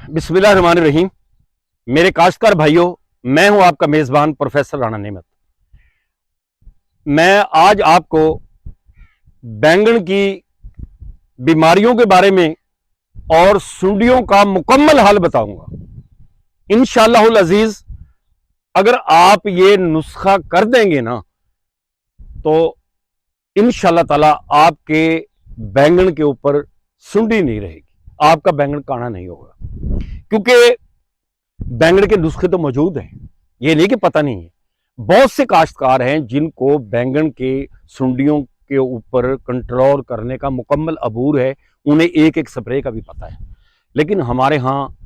बिस्मिल्लाहिर्रहमानिर्रहीम। मेरे काश्तकार भाइयों, मैं हूं आपका मेजबान प्रोफेसर राणा नेमत। मैं आज आपको बैंगन की बीमारियों के बारे में और सुंडियों का मुकम्मल हल बताऊंगा। इंशाअल्लाहुल अजीज, अगर आप ये नुस्खा कर देंगे ना तो इंशाअल्लाह ताला आपके बैंगन के ऊपर सुंडी नहीं रहेगी, आपका बैंगन काना नहीं होगा। क्योंकि बैंगन के नुस्खे तो मौजूद हैं, ये नहीं कि पता नहीं है। बहुत से काश्तकार हैं जिनको बैंगन के सुंडियों के ऊपर कंट्रोल करने का मुकम्मल अबूर है, उन्हें एक एक स्प्रे का भी पता है। लेकिन हमारे यहाँ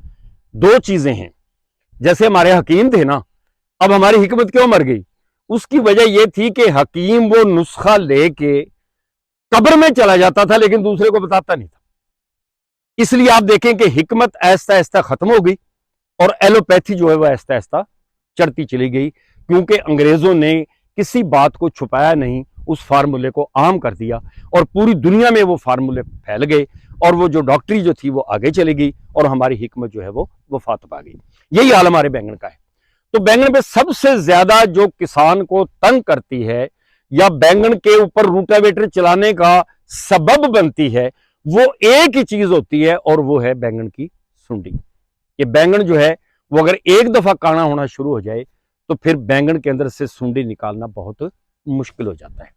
दो चीजें हैं। जैसे हमारे हकीम थे ना, अब हमारी हिकमत क्यों मर गई? उसकी वजह यह थी कि हकीम वो नुस्खा लेके कब्र में चला जाता था लेकिन दूसरे को बताता नहीं था। इसलिए आप देखें कि हिकमत ऐसा ऐसा खत्म हो गई और एलोपैथी जो है वह ऐसा ऐसा चढ़ती चली गई, क्योंकि अंग्रेजों ने किसी बात को छुपाया नहीं, उस फार्मूले को आम कर दिया और पूरी दुनिया में वो फार्मूले फैल गए और वो जो डॉक्टरी जो थी वो आगे चली गई और हमारी हिकमत जो है वो वफात पा गई। यही हाल हमारे बैंगन का है। तो बैंगन पे सबसे ज्यादा जो किसान को तंग करती है या बैंगन के ऊपर रूटावेटर चलाने का सबब बनती है, वो एक ही चीज होती है और वो है बैंगन की सुंडी। ये बैंगन जो है वो अगर एक दफा काना होना शुरू हो जाए तो फिर बैंगन के अंदर से सुंडी निकालना बहुत मुश्किल हो जाता है।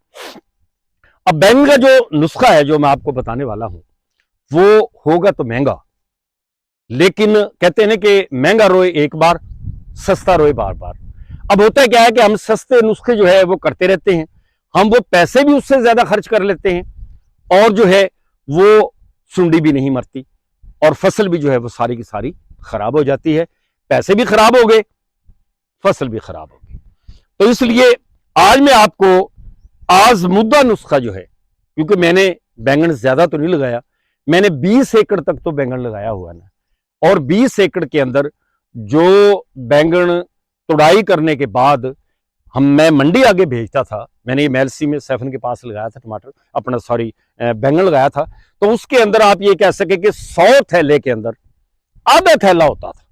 अब बैंगन का जो नुस्खा है जो मैं आपको बताने वाला हूं वो होगा तो महंगा, लेकिन कहते हैं कि महंगा रोए एक बार, सस्ता रोए बार बार। अब होता क्या है कि हम सस्ते नुस्खे जो है वो करते रहते हैं, हम वो पैसे भी उससे ज्यादा खर्च कर लेते हैं और जो है वो सुंडी भी नहीं मरती और फसल भी जो है वो सारी की सारी खराब हो जाती है। पैसे भी खराब हो गए, फसल भी खराब हो गई। तो इसलिए आज मैं आपको आजमुद्दा नुस्खा जो है, क्योंकि मैंने बैंगन ज्यादा तो नहीं लगाया, मैंने 20 एकड़ तक तो बैंगन लगाया हुआ ना, और 20 एकड़ के अंदर जो बैंगन तुड़ाई करने के बाद मैं मंडी आगे भेजता था। मैंने ये मेलसी में सैफन के पास लगाया था टमाटर, अपना सॉरी बैंगन लगाया था। तो उसके अंदर आप ये कह सके कि 100 थैले के अंदर आधा थैला होता था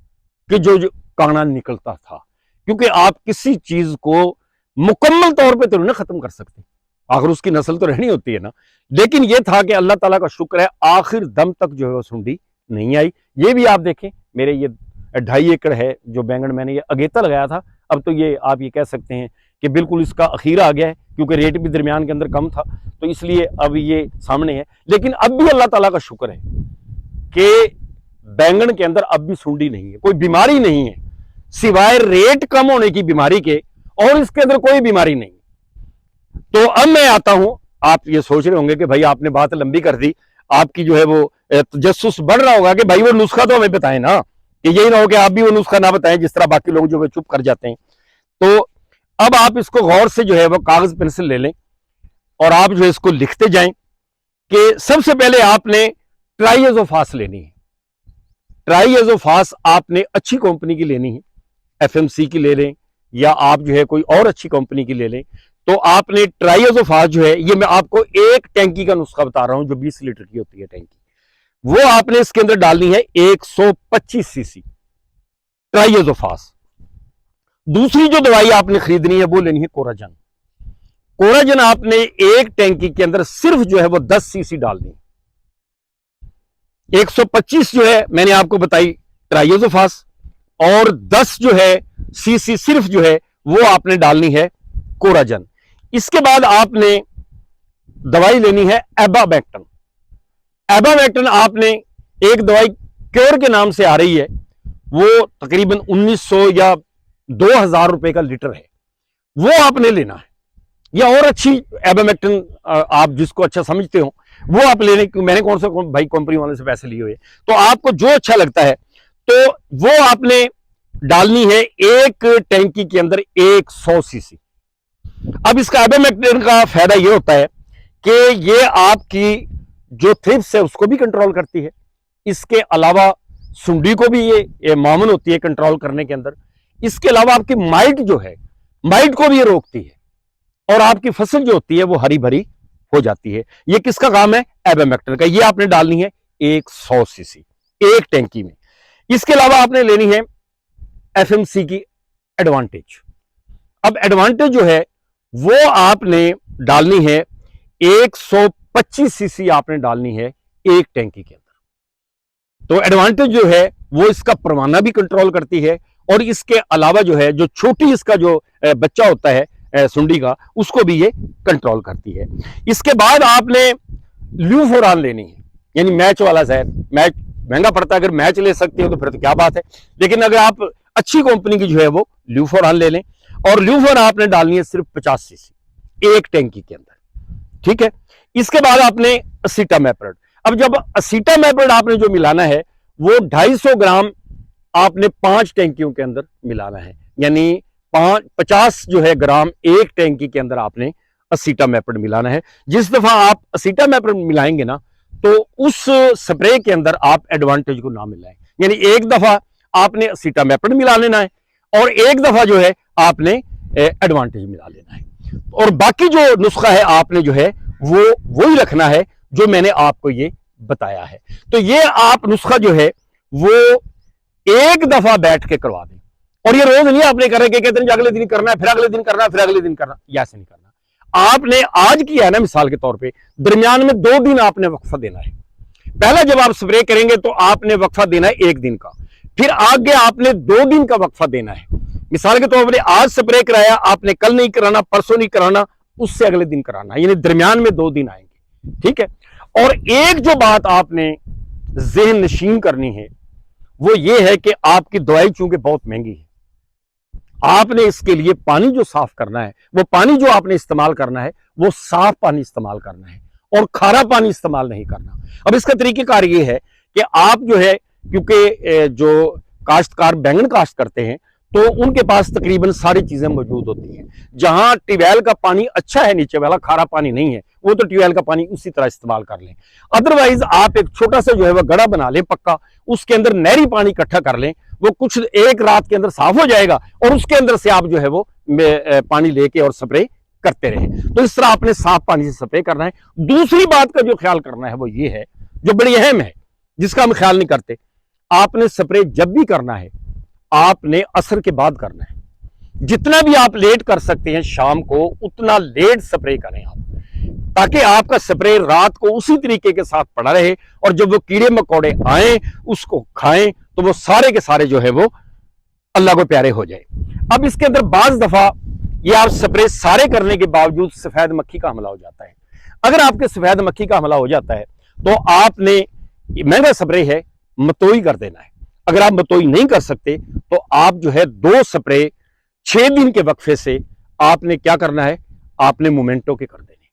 कि जो काना निकलता था। क्योंकि आप किसी चीज को मुकम्मल तौर पे तो नहीं खत्म कर सकते, आखिर उसकी नस्ल तो रहनी होती है ना। लेकिन यह था कि अल्लाह ताला का शुक्र है आखिर दम तक जो है वो सुंडी नहीं आई। ये भी आप देखें, मेरे ये 2.5 एकड़ है जो बैंगन मैंने ये अगेता लगाया था। अब तो ये आप ये कह सकते हैं कि बिल्कुल इसका अखीरा आ गया है, क्योंकि रेट भी दरमियान के अंदर कम था, तो इसलिए अब ये सामने है। लेकिन अब भी अल्लाह ताला का शुक्र है कि बैंगन के अंदर अब भी सुंडी नहीं है, कोई बीमारी नहीं है सिवाय रेट कम होने की बीमारी के, और इसके अंदर कोई बीमारी नहीं। तो अब मैं आता हूं, आप ये सोच रहे होंगे कि भाई आपने बात लंबी कर दी, आपकी जो है वो तजस्सुस बढ़ रहा होगा कि भाई वो नुस्खा तो हमें बताएं ना, कि यही ना हो कि आप भी वो नुस्खा ना बताएं जिस तरह बाकी लोग जो है चुप कर जाते हैं। तो अब आप इसको गौर से जो है वो कागज पेंसिल ले लें और आप जो है इसको लिखते जाएं कि सबसे पहले आपने ट्राइएजोफास लेनी है। ट्राइएजोफास आपने अच्छी कंपनी की लेनी है, एफएमसी की ले लें या आप जो है कोई और अच्छी कंपनी की ले लें। तो आपने ट्राइएजोफास जो है, ये मैं आपको एक टैंकी का नुस्खा बता रहा हूं जो 20 लीटर की होती है टैंकी, वो आपने इसके अंदर डालनी है 125 सीसी ट्राइएजोफास। दूसरी जो दवाई आपने खरीदनी है वो लेनी है कोराजन। कोराजन आपने एक टैंकी के अंदर सिर्फ जो है वो 10 सीसी डालनी है। 125 जो है मैंने आपको बताई ट्राइएजोफास, और 10 जो है सीसी सिर्फ जो है वो आपने डालनी है कोराजन। इसके बाद आपने दवाई लेनी है एबामेक्टिन। एबामेक्टिन आपने एक दवाई क्योर के नाम से आ रही है, वो तकरीबन 1900 या 2000 रुपए का लीटर है, वो आपने लेना है। या और अच्छी एबामेक्टिन आप जिसको अच्छा समझते हो वो आप लेने, मैंने कौन सा भाई कंपनी वाले से पैसे लिए हुए, तो आपको जो अच्छा लगता है तो वो आपने डालनी है एक टैंकी के अंदर 100 सीसी। अब इसका एबामेक्टिन का फायदा ये होता है कि ये आपकी जो थ्रिप्स है उसको भी कंट्रोल करती है, इसके अलावा सुंडी को भी ये मामून होती है कंट्रोल करने के अंदर। इसके अलावा आपकी माइट जो है, माइट को भी ये रोकती है और आपकी फसल जो होती है वो हरी भरी हो जाती है। ये किसका काम है? एबामेक्टिन का। ये आपने डालनी है 100 सीसी एक टैंकी में। इसके अलावा आपने लेनी है एफएमसी की एडवांटेज। अब एडवांटेज जो है वो आपने डालनी है 125 सीसी आपने डालनी है एक टैंकी के अंदर। तो एडवांटेज जो है वो इसका परवाना भी कंट्रोल करती है, और इसके अलावा जो है जो छोटी इसका जो बच्चा होता है सुंडी का, उसको भी ये कंट्रोल करती है। इसके बाद आपने ल्यूफोरान लेनी है, यानी मैच वाला जहर। मैच महंगा पड़ता है, अगर मैच ले सकते हो तो फिर तो क्या बात है, लेकिन अगर आप अच्छी कंपनी की जो है वो ल्यूफोरान ले लें। और ल्यूफोरान आपने डालनी है सिर्फ 50 सीसी एक टैंकी के अंदर, ठीक है। इसके बाद आपने असीटामेप्रिड। अब जब असीटामेप्रिड आपने जो मिलाना है वो 250 ग्राम आपने 5 टैंकियों के अंदर मिलाना है, यानी 50 जो है ग्राम एक टैंकी के अंदर आपने असीटामेप्रिड मिलाना है। जिस दफा आप असीटामेप्रिड मिलाएंगे ना, तो उस स्प्रे के अंदर आप एडवांटेज को ना मिलाएं, यानी एक दफा आपने असीटामेप्रिड मिला लेना है और एक दफा जो है आपने एडवांटेज मिला लेना है, और बाकी जो नुस्खा है आपने जो है वो वही रखना है जो मैंने आपको ये बताया है। तो ये आप नुस्खा जो है वो एक दफा बैठ के करवा दें, और ये रोज नहीं आपने करें कि कहते हैं अगले दिन करना है, फिर अगले दिन करना है, फिर अगले दिन करना, ऐसे नहीं करना। आपने आज किया है ना, मिसाल के तौर पे दरमियान में 2 दिन आपने वक्फा देना है। पहला जब आप स्प्रे करेंगे तो आपने वक्फा देना है 1 दिन का, फिर आगे आपने 2 दिन का वक्फा देना है। मिसाल के तौर पर आज स्प्रे कराया, आपने कल नहीं कराना, परसों नहीं कराना, उससे अगले दिन कराना, यानी दरमियान में 2 दिन आएंगे, ठीक है। और एक जो बात आपने ज़हन नशीन करनी है वो ये है कि आपकी दवाई चूंकि बहुत महंगी है, आपने इसके लिए पानी जो साफ करना है, वो पानी जो आपने इस्तेमाल करना है वो साफ पानी इस्तेमाल करना है, और खारा पानी इस्तेमाल नहीं करना। अब इसका तरीकेकार ये है कि आप जो है, क्योंकि जो काश्तकार बैंगन काश्त करते हैं तो उनके पास तकरीबन सारी चीजें मौजूद होती हैं। जहां ट्यूबवेल का पानी अच्छा है, नीचे वाला खारा पानी नहीं है, वो तो ट्यूबवेल का पानी उसी तरह इस्तेमाल कर लें। अदरवाइज आप एक छोटा सा जो है वो गड़ा बना लें पक्का, उसके अंदर नहरी पानी इकट्ठा कर लें, वो कुछ एक रात के अंदर साफ हो जाएगा, और उसके अंदर से आप जो है वो पानी लेके और स्प्रे करते रहे। तो इस तरह आपने साफ पानी से स्प्रे करना है। दूसरी बात का जो ख्याल करना है वो ये है, जो बड़ी अहम है, जिसका हम ख्याल नहीं करते, आपने स्प्रे जब भी करना है आपने असर के बाद करना है। जितना भी आप लेट कर सकते हैं शाम को, उतना लेट स्प्रे करें आप, ताकि आपका स्प्रे रात को उसी तरीके के साथ पड़ा रहे, और जब वो कीड़े मकोड़े आए उसको खाएं तो वो सारे के सारे जो है वो अल्लाह को प्यारे हो जाए। अब इसके अंदर बाज दफा ये आप स्प्रे सारे करने के बावजूद सफेद मक्खी का हमला हो जाता है। अगर आपके सफेद मक्खी का हमला हो जाता है तो आपने, महंगा स्प्रे है, मतोई कर देना है। अगर आप मतोई नहीं कर सकते तो आप जो है 2 स्प्रे 6 दिन के वक्फे से आपने क्या करना है, आपने मोमेंटो के कर देने।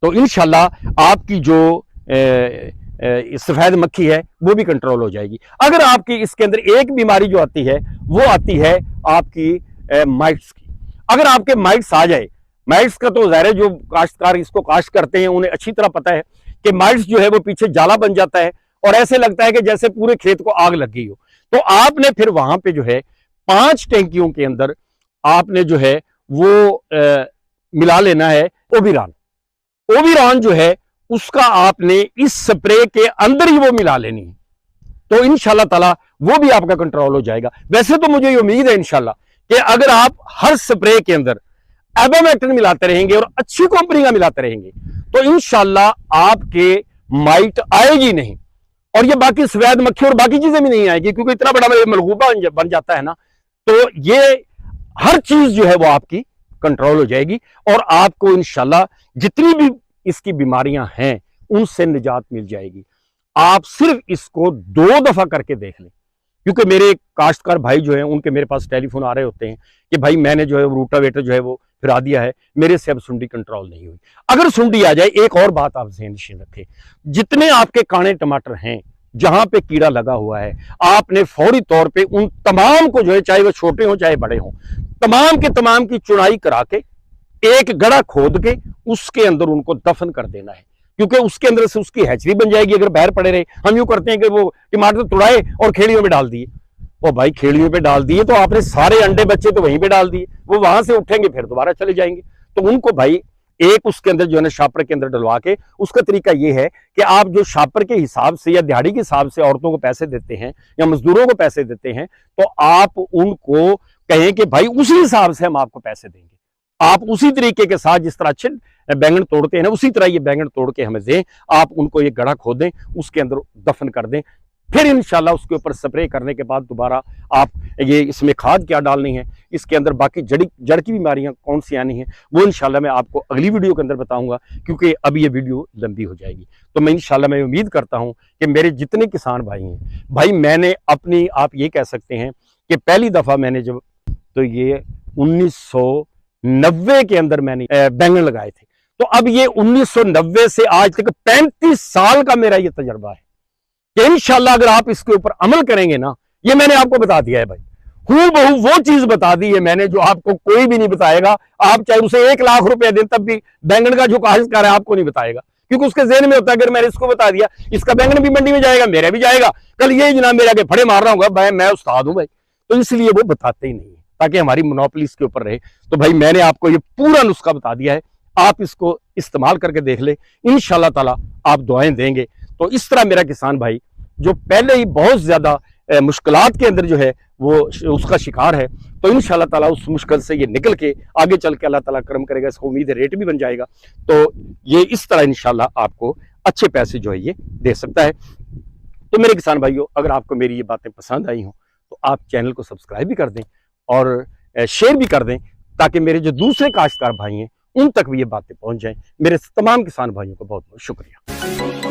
तो इंशाल्लाह आपकी जो सफेद मक्खी है वो भी कंट्रोल हो जाएगी। अगर आपकी इसके अंदर एक बीमारी जो आती है वो आती है आपकी माइट्स की। अगर आपके माइट्स आ जाए, माइट्स का तो ज़ाहिर है जो काश्तकार इसको काश्त करते हैं उन्हें अच्छी तरह पता है कि माइट्स जो है वो पीछे जाला बन जाता है, और ऐसे लगता है कि जैसे पूरे खेत को आग लग गई हो। तो आपने फिर वहां पे जो है 5 टैंकियों के अंदर आपने जो है वो मिला लेना है ओबिरान। ओबिरान जो है उसका आपने इस स्प्रे के अंदर ही वो मिला लेनी है, तो इंशाल्लाह ताला वो भी आपका कंट्रोल हो जाएगा। वैसे तो मुझे ये उम्मीद है इंशाल्लाह कि अगर आप हर स्प्रे के अंदर एबोमेक्टिन मिलाते रहेंगे और अच्छी कंपनी का मिलाते रहेंगे तो इंशाल्लाह आपके माइट आएगी नहीं, और ये बाकी सफेद मक्खी और बाकी चीजें भी नहीं आएगी, क्योंकि इतना बड़ा मलगूबा बन जाता है ना, तो ये हर चीज जो है वो आपकी कंट्रोल हो जाएगी, और आपको इंशाल्लाह जितनी भी इसकी बीमारियां हैं उनसे निजात मिल जाएगी। आप सिर्फ इसको 2 दफा करके देख लें, क्योंकि मेरे काश्तकार भाई जो है उनके मेरे पास टेलीफोन आ रहे होते हैं कि भाई मैंने जो है रूटावेटर जो है वो फिरा दिया है, मेरे से अब सुंडी कंट्रोल नहीं हुई। अगर सुंडी आ जाए, एक और बात आप ज़हन नशीन रखें, जितने आपके काने टमाटर हैं जहां पे कीड़ा लगा हुआ है, आपने फौरी तौर पे उन तमाम को जो है, चाहे वो छोटे हों चाहे बड़े हों, तमाम के तमाम की चुनाई करा के एक गड़ा खोद के उसके अंदर उनको दफन कर देना है, क्योंकि उसके अंदर से उसकी हैचरी बन जाएगी अगर बाहर पड़े रहे। हम यूं करते हैं कि वो टमाटर तुड़ाए और खेड़ियों में डाल दिए। ओ भाई, खेड़ियों पे डाल दिए तो आपने सारे अंडे बच्चे तो वहीं पे डाल दिए, वो वहां से उठेंगे फिर दोबारा चले जाएंगे। तो उनको भाई एक उसके अंदर जो है ना शापर के अंदर डलवा के, उसका तरीका ये है कि आप जो शापर के हिसाब से या दिहाड़ी के हिसाब से औरतों को पैसे देते हैं या मजदूरों को पैसे देते हैं, तो आप उनको कहें कि भाई उसी हिसाब से हम आपको पैसे देंगे, आप उसी तरीके के साथ जिस तरह अच्छे बैंगन तोड़ते हैं ना, उसी तरह ये बैंगन तोड़ के हमें दें। आप उनको ये गड्ढा खोदें, उसके अंदर दफन कर दें, फिर इंशाल्लाह उसके ऊपर स्प्रे करने के बाद दोबारा आप ये इसमें खाद क्या डालनी है, इसके अंदर बाकी जड़ की बीमारियां कौन सी आनी है, वो इंशाल्लाह मैं आपको अगली वीडियो के अंदर बताऊंगा, क्योंकि अभी ये वीडियो लंबी हो जाएगी। तो मैं इंशाल्लाह मैं उम्मीद करता हूं कि मेरे जितने किसान भाई हैं, भाई मैंने अपनी, आप ये कह सकते हैं कि पहली दफा मैंने जब, तो ये 1990 के अंदर मैंने बैंगन लगाए थे, तो अब ये 1990 से आज तक 35 साल का मेरा ये तजर्बा है कि इंशाल्लाह अगर आप इसके ऊपर अमल करेंगे ना, ये मैंने आपको बता दिया है भाई, हूबहू वो चीज बता दी है मैंने जो आपको कोई भी नहीं बताएगा। आप चाहे उसे 1 लाख रुपए दें तब भी बैंगन का जो काश्तकार है आपको नहीं बताएगा, क्योंकि उसके ज़हन में होता है अगर मैंने इसको बता दिया, इसका बैंगन भी मंडी में जाएगा, मेरा भी जाएगा, कल ये जनाब मेरे आगे फड़े मार रहा होगा, भाई मैं उस्ताद हूं भाई, तो इसलिए वो बताते ही नहीं है ताकि हमारी मोनोपोली इसके ऊपर रहे। तो भाई मैंने आपको ये पूरा नुस्खा बता दिया है, आप इसको इस्तेमाल करके देख ले, इंशाल्लाह ताला आप दुआएं देंगे। तो इस तरह मेरा किसान भाई जो पहले ही बहुत ज्यादा मुश्किलात के अंदर जो है वो उसका शिकार है, तो इंशाल्लाह ताला उस मुश्किल से ये निकल के आगे चल के अल्लाह ताला करम करेगा, इसको उम्मीद है रेट भी बन जाएगा, तो ये इस तरह इंशाल्लाह आपको अच्छे पैसे जो है ये दे सकता है। तो मेरे किसान भाइयों, अगर आपको मेरी ये बातें पसंद आई हों तो आप चैनल को सब्सक्राइब भी कर दें और शेयर भी कर दें, ताकि मेरे जो दूसरे काश्तकार भाई हैं उन तक भी ये बातें पहुंच जाएं। मेरे तमाम किसान भाइयों को बहुत बहुत शुक्रिया।